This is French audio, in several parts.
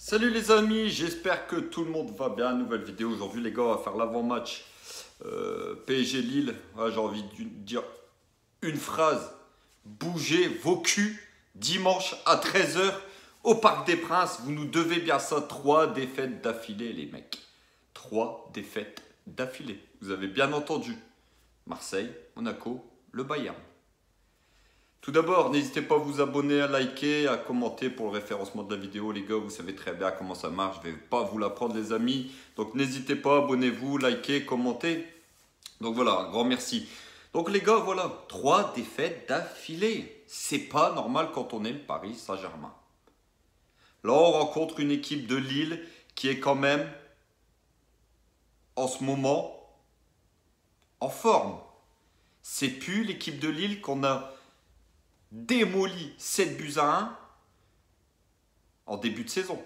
Salut les amis, j'espère que tout le monde va bien. Nouvelle vidéo aujourd'hui les gars, on va faire l'avant-match PSG Lille. Ouais, j'ai envie de dire une phrase. Bougez vos culs dimanche à 13 h au Parc des Princes. Vous nous devez bien ça. 3 défaites d'affilée les mecs. 3 défaites d'affilée. Vous avez bien entendu. Marseille, Monaco, le Bayern. Tout d'abord, n'hésitez pas à vous abonner, à liker, à commenter pour le référencement de la vidéo. Les gars, vous savez très bien comment ça marche. Je ne vais pas vous l'apprendre les amis. Donc n'hésitez pas, abonnez-vous, likez, commentez. Donc voilà, un grand merci. Donc les gars, voilà, 3 défaites d'affilée. C'est pas normal quand on aime Paris Saint-Germain. Là, on rencontre une équipe de Lille qui est quand même, en ce moment, en forme. C'est plus l'équipe de Lille qu'on a démoli 7 buts à 1 en début de saison.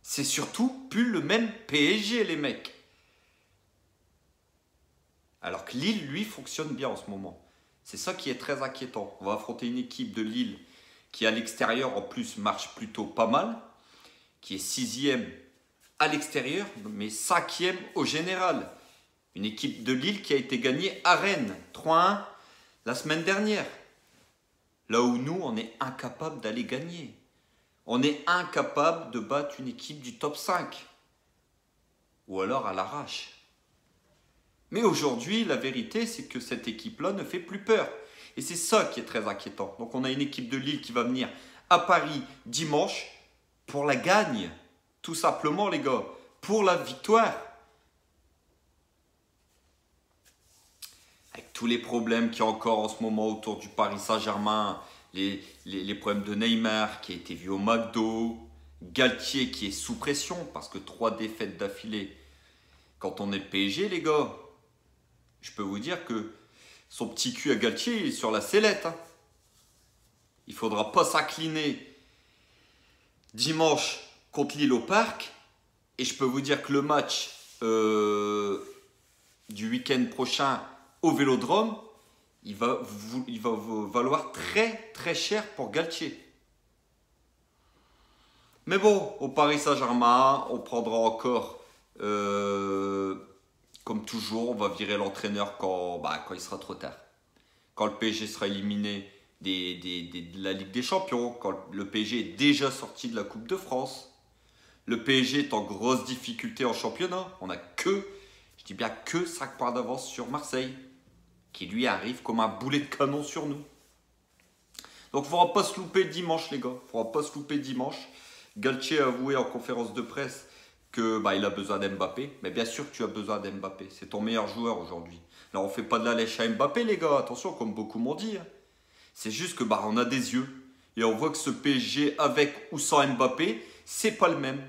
C'est surtout plus le même PSG les mecs. Alors que Lille, lui, fonctionne bien en ce moment. C'est ça qui est très inquiétant. On va affronter une équipe de Lille qui à l'extérieur en plus marche plutôt pas mal, qui est 6e à l'extérieur, mais 5e au général. Une équipe de Lille qui a été gagnée à Rennes, 3-1 la semaine dernière. Là où nous, on est incapable d'aller gagner. On est incapable de battre une équipe du top 5. Ou alors à l'arrache. Mais aujourd'hui, la vérité, c'est que cette équipe-là ne fait plus peur. Et c'est ça qui est très inquiétant. Donc on a une équipe de Lille qui va venir à Paris dimanche pour la gagne. Tout simplement les gars. Pour la victoire. Avec tous les problèmes qu'il y a encore en ce moment autour du Paris Saint-Germain, les problèmes de Neymar qui a été vu au McDo, Galtier qui est sous pression parce que 3 défaites d'affilée. Quand on est le PSG les gars, je peux vous dire que son petit cul à Galtier est sur la sellette. Hein. Il ne faudra pas s'incliner dimanche contre Lille au Parc. Et je peux vous dire que le match du week-end prochain au Vélodrome, il va valoir très très cher pour Galtier. Mais bon, au Paris Saint-Germain, on prendra encore, comme toujours, on va virer l'entraîneur quand il sera trop tard. Quand le PSG sera éliminé de la Ligue des Champions, quand le PSG est déjà sorti de la Coupe de France. Le PSG est en grosse difficulté en championnat. On n'a que, je dis bien que 5 points d'avance sur Marseille, qui lui arrive comme un boulet de canon sur nous. Donc il ne faudra pas se louper dimanche les gars. Il ne faudra pas se louper dimanche. Galtier a avoué en conférence de presse que il a besoin d'Mbappé. Mais bien sûr que tu as besoin d'Mbappé. C'est ton meilleur joueur aujourd'hui. Là on ne fait pas de la lèche à Mbappé les gars. Attention comme beaucoup m'ont dit. Hein. C'est juste que on a des yeux. Et on voit que ce PSG avec ou sans Mbappé, c'est pas le même.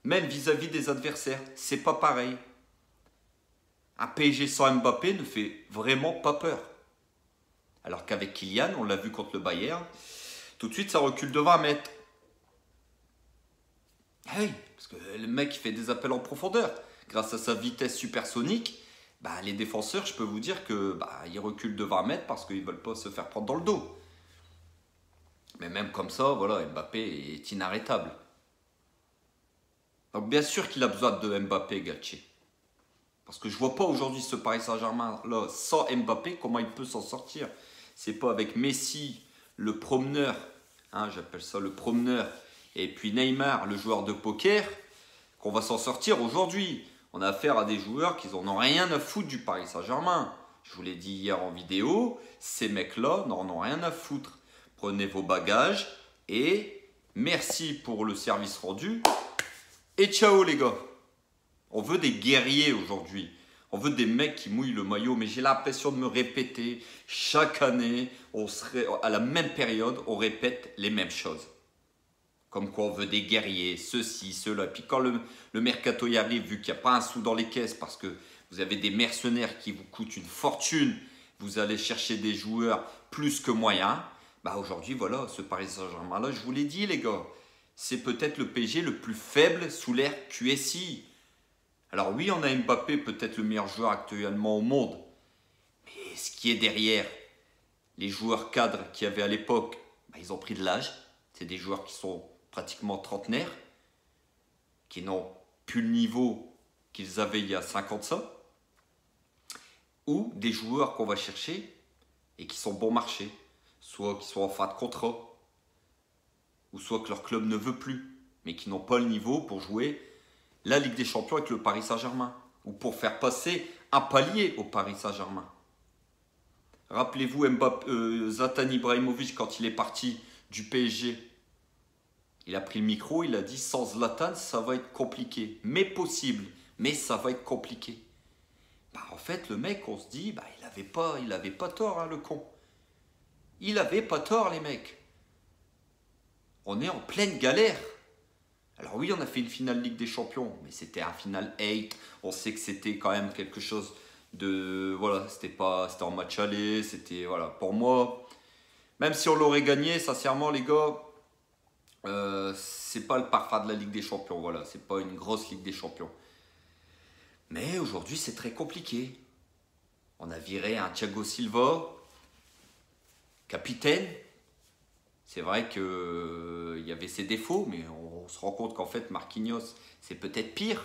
Même vis-à-vis des adversaires, c'est pas pareil. Un PSG sans Mbappé ne fait vraiment pas peur. Alors qu'avec Kylian, on l'a vu contre le Bayern, tout de suite ça recule de 20 mètres. Ah oui, parce que le mec il fait des appels en profondeur. Grâce à sa vitesse supersonique, les défenseurs, je peux vous dire que ils reculent de 20 mètres parce qu'ils ne veulent pas se faire prendre dans le dos. Mais même comme ça, voilà, Mbappé est inarrêtable. Donc bien sûr qu'il a besoin de Mbappé, Galtier. Parce que je ne vois pas aujourd'hui ce Paris Saint-Germain là sans Mbappé, comment il peut s'en sortir. C'est pas avec Messi, le promeneur, hein, j'appelle ça le promeneur, et puis Neymar, le joueur de poker, qu'on va s'en sortir aujourd'hui. On a affaire à des joueurs qui n'en ont rien à foutre du Paris Saint-Germain. Je vous l'ai dit hier en vidéo, ces mecs-là n'en ont rien à foutre. Prenez vos bagages et merci pour le service rendu. Et ciao les gars. On veut des guerriers aujourd'hui. On veut des mecs qui mouillent le maillot. Mais j'ai l'impression de me répéter. Chaque année, on serait à la même période, on répète les mêmes choses. Comme quoi on veut des guerriers, ceci, cela. Puis quand le mercato y arrive, vu qu'il n'y a pas un sou dans les caisses, parce que vous avez des mercenaires qui vous coûtent une fortune, vous allez chercher des joueurs plus que moyens. Aujourd'hui, voilà, ce Paris Saint-Germain-là, je vous l'ai dit les gars. C'est peut-être le PSG le plus faible sous l'ère QSI. Alors oui, on a Mbappé, peut-être le meilleur joueur actuellement au monde. Mais ce qui est derrière, les joueurs cadres qu'il y avait à l'époque, ils ont pris de l'âge. C'est des joueurs qui sont pratiquement trentenaires. qui n'ont plus le niveau qu'ils avaient il y a 50 ans, ou des joueurs qu'on va chercher et qui sont bon marché, soit qui sont en fin de contrat, ou soit que leur club ne veut plus, mais qui n'ont pas le niveau pour jouer la Ligue des Champions avec le Paris Saint-Germain, ou pour faire passer un palier au Paris Saint-Germain. Rappelez-vous Zlatan Ibrahimovic quand il est parti du PSG. Il a pris le micro, il a dit sans Zlatan ça va être compliqué, mais possible, mais ça va être compliqué. Bah, en fait le mec on se dit bah, il avait pas tort hein, le con. Il avait pas tort les mecs. On est en pleine galère. Alors oui on a fait une finale Ligue des Champions, mais c'était un final 8. On sait que c'était quand même quelque chose de voilà, c'était en match aller, c'était voilà, pour moi même si on l'aurait gagné sincèrement les gars, c'est pas le parfum de la Ligue des Champions, voilà, c'est pas une grosse Ligue des Champions. Mais aujourd'hui c'est très compliqué. On a viré un Thiago Silva capitaine. C'est vrai qu'il y avait ses défauts, mais on se rend compte qu'en fait Marquinhos c'est peut-être pire.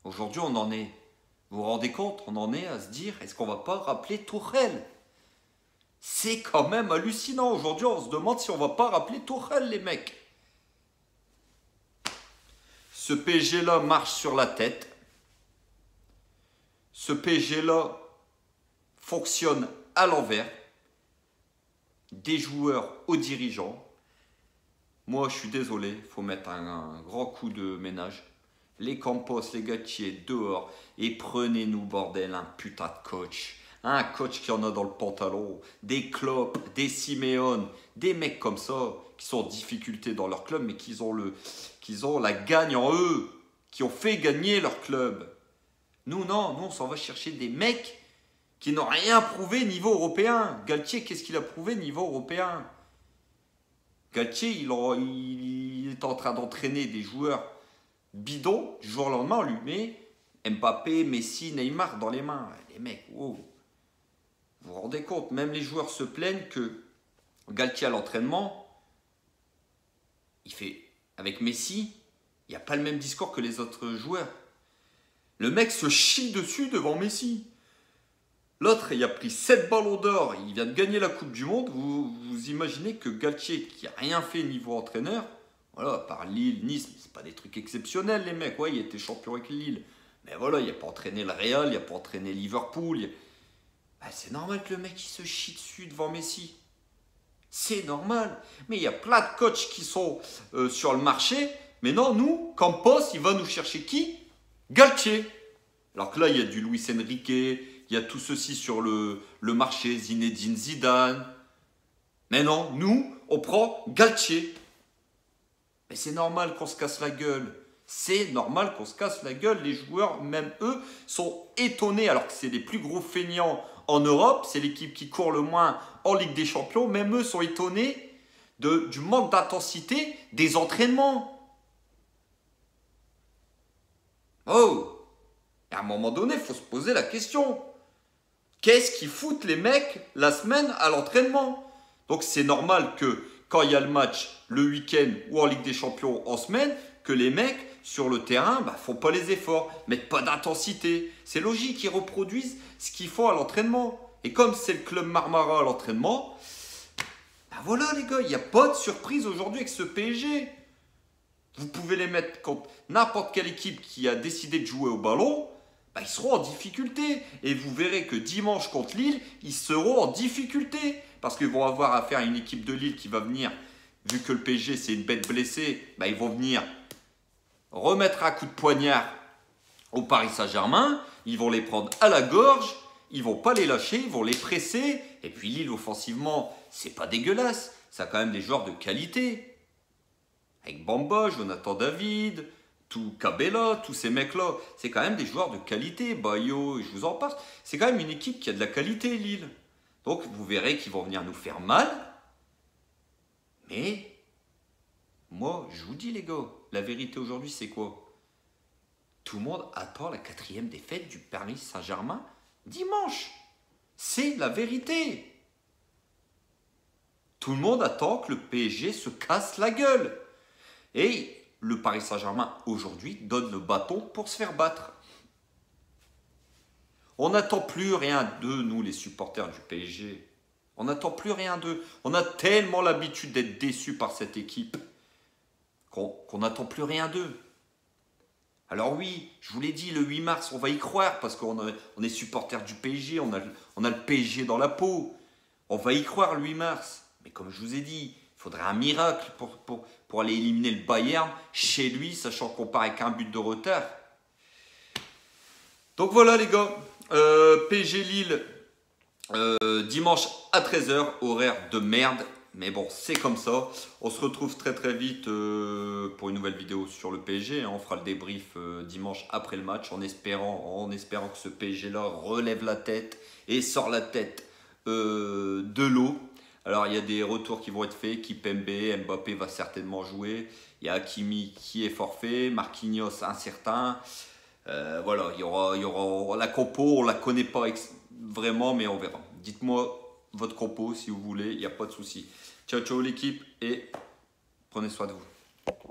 Aujourd'hui on en est, vous vous rendez compte, on en est à se dire est-ce qu'on va pas rappeler Tourelle? C'est quand même hallucinant. Aujourd'hui, on se demande si on va pas rappeler Tourelle, les mecs. Ce PSG-là marche sur la tête. Ce PSG-là fonctionne à l'envers. Des joueurs aux dirigeants. Moi, je suis désolé, il faut mettre un grand coup de ménage. Les Campos, les Galtier, dehors. Et prenez-nous, bordel, un putain de coach. Un coach qui en a dans le pantalon, des Klopp, des Simeone, des mecs comme ça, qui sont en difficulté dans leur club, mais qui ont la gagne en eux, qui ont fait gagner leur club. Nous, non, nous, on s'en va chercher des mecs qui n'ont rien prouvé niveau européen. Galtier, qu'est-ce qu'il a prouvé niveau européen? Galtier, il est en train d'entraîner des joueurs bidons. Du jour au lendemain, on lui met Mbappé, Messi, Neymar dans les mains. Les mecs, wow. Vous vous rendez compte, même les joueurs se plaignent que Galtier à l'entraînement, il fait avec Messi, il n'y a pas le même discours que les autres joueurs. Le mec se chie dessus devant Messi. L'autre, il a pris 7 ballons d'or, il vient de gagner la Coupe du Monde. Vous imaginez que Galtier, qui n'a rien fait niveau entraîneur, voilà, par Lille, Nice, c'est pas des trucs exceptionnels les mecs, ouais, il était champion avec Lille. Mais voilà, il n'a pas entraîné le Real, il n'a pas entraîné Liverpool. Ah, c'est normal que le mec il se chie dessus devant Messi. C'est normal. Mais il y a plein de coachs qui sont sur le marché. Mais non, nous, Campos, il va nous chercher qui? Galtier. Alors que là, il y a du Luis Enrique, il y a tout ceci sur le marché, Zinedine Zidane. Mais non, nous, on prend Galtier. Mais c'est normal qu'on se casse la gueule. C'est normal qu'on se casse la gueule. Les joueurs, même eux, sont étonnés alors que c'est les plus gros feignants en Europe, c'est l'équipe qui court le moins en Ligue des Champions. Même eux sont étonnés du manque d'intensité des entraînements. Oh! Et à un moment donné, il faut se poser la question. Qu'est-ce qu'ils foutent les mecs la semaine à l'entraînement? Donc c'est normal que quand il y a le match le week-end ou en Ligue des Champions en semaine, que les mecs sur le terrain font pas les efforts, mettent pas d'intensité. C'est logique, ils reproduisent ce qu'ils font à l'entraînement. Et comme c'est le club Marmara à l'entraînement, voilà les gars, il n'y a pas de surprise aujourd'hui avec ce PSG. Vous pouvez les mettre contre n'importe quelle équipe qui a décidé de jouer au ballon, ils seront en difficulté. Et vous verrez que dimanche contre Lille, ils seront en difficulté. Parce qu'ils vont avoir affaire à une équipe de Lille qui va venir, vu que le PSG c'est une bête blessée, ils vont venir remettre un coup de poignard au Paris Saint-Germain, ils vont les prendre à la gorge, ils vont pas les lâcher, ils vont les presser. Et puis Lille offensivement, c'est pas dégueulasse, ça a quand même des joueurs de qualité. Avec Bamba, Jonathan David, tout Cabella, tous ces mecs-là, c'est quand même des joueurs de qualité. Bayo, je vous en passe. C'est quand même une équipe qui a de la qualité, Lille. Donc vous verrez qu'ils vont venir nous faire mal. Mais moi, je vous dis les gars, la vérité aujourd'hui c'est quoi? Tout le monde attend la 4e défaite du Paris Saint-Germain dimanche. C'est la vérité. Tout le monde attend que le PSG se casse la gueule. Et le Paris Saint-Germain aujourd'hui donne le bâton pour se faire battre. On n'attend plus rien d'eux, nous les supporters du PSG. On n'attend plus rien d'eux. On a tellement l'habitude d'être déçus par cette équipe qu'on n'attend plus rien d'eux. Alors oui, je vous l'ai dit, le 8 mars, on va y croire parce qu'on est supporters du PSG, on a le PSG dans la peau. On va y croire le 8 mars. Mais comme je vous ai dit, il faudrait un miracle pour aller éliminer le Bayern chez lui, sachant qu'on part avec un but de retard. Donc voilà les gars, PSG Lille, dimanche à 13 h, horaire de merde. Mais bon, c'est comme ça. On se retrouve très très vite pour une nouvelle vidéo sur le PSG. On fera le débrief dimanche après le match en espérant que ce PSG-là relève la tête et sort la tête de l'eau. Alors, il y a des retours qui vont être faits. Kimpembe, Mbappé va certainement jouer. Il y a Hakimi qui est forfait. Marquinhos incertain. Voilà, il y aura la compo. On ne la connaît pas vraiment, mais on verra. Dites-moi votre compo si vous voulez. Il n'y a pas de souci. Ciao, ciao l'équipe et prenez soin de vous.